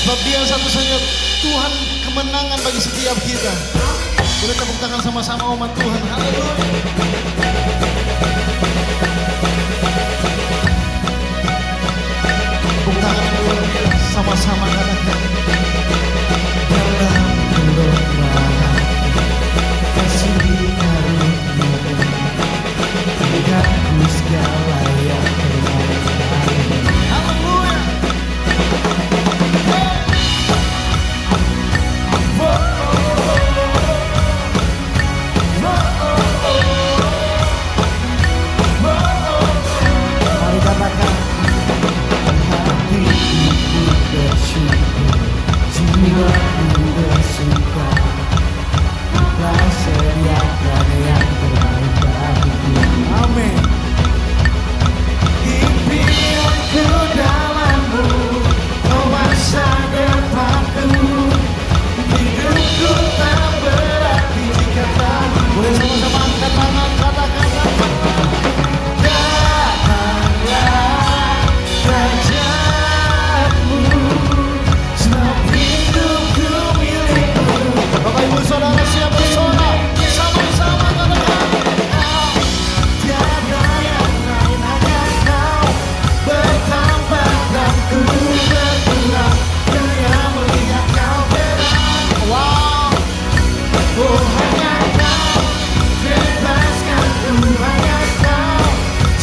Sebab Dia satu-satunya Tuhan kemenangan bagi setiap kita. Boleh tepuk tangan sama-sama umat Tuhan. Haleluya. Tepuk tangan dulu, sama-sama katakan. Dalam gelora kasih karunia-Mu, berikanku segala yang terbaik. Haleluya. Mari katakan, hatiku bersyukur, jiwaku bersuka, Kau sediakan yang terbaik bagiku. Amin. Impianku dalam-Mu, oh masa depanku, hidupku tak berarti jika tak. Boleh sama-sama angkat tangan, katakan. Datanglah kerajaan-Mu, sebab hidupku milik-Mu. Bapak Ibu Saudara siap bersorak, sama-sama katakan. Tiada yang lain, hanya Kau bertambah dan ku berkurang, hanya melihat Kau berang. Wow. Oh hanya Kau bebaskanku, hanya Kau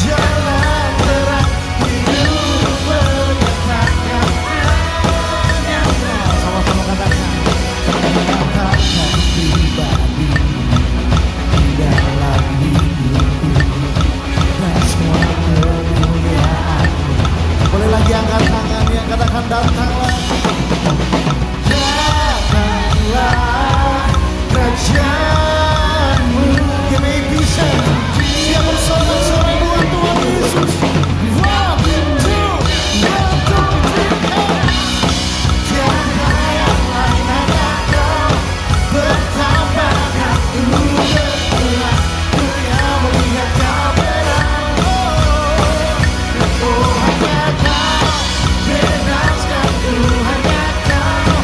jalan terang hidup menyatakan hanya Kau. Sama-sama katakan. Katakan pribadi di dalam hidupku dan semua kemuliaan-Mu. Boleh lagi angkat tangannya, katakan datanglah. Datanglah kerajaan-Mu. Give me peace. Siap bersorak-sorai buat Tuhan Yesus. 1, 2, 1, 2, 3. Tiada yang lain, hanya Kau bertambah dan ku berkurang, dunia melihat Kau berang. Oh hanya Kau bebaskanku, hanya Kau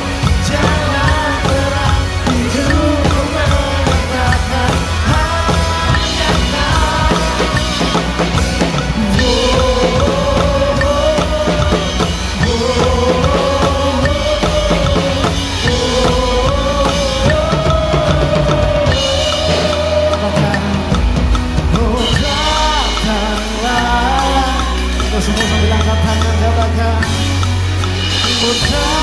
jalan terang hidupku menyatakan hanya Kau. Oh datanglah. Kita semua sambil angkat tangan katakan. Oh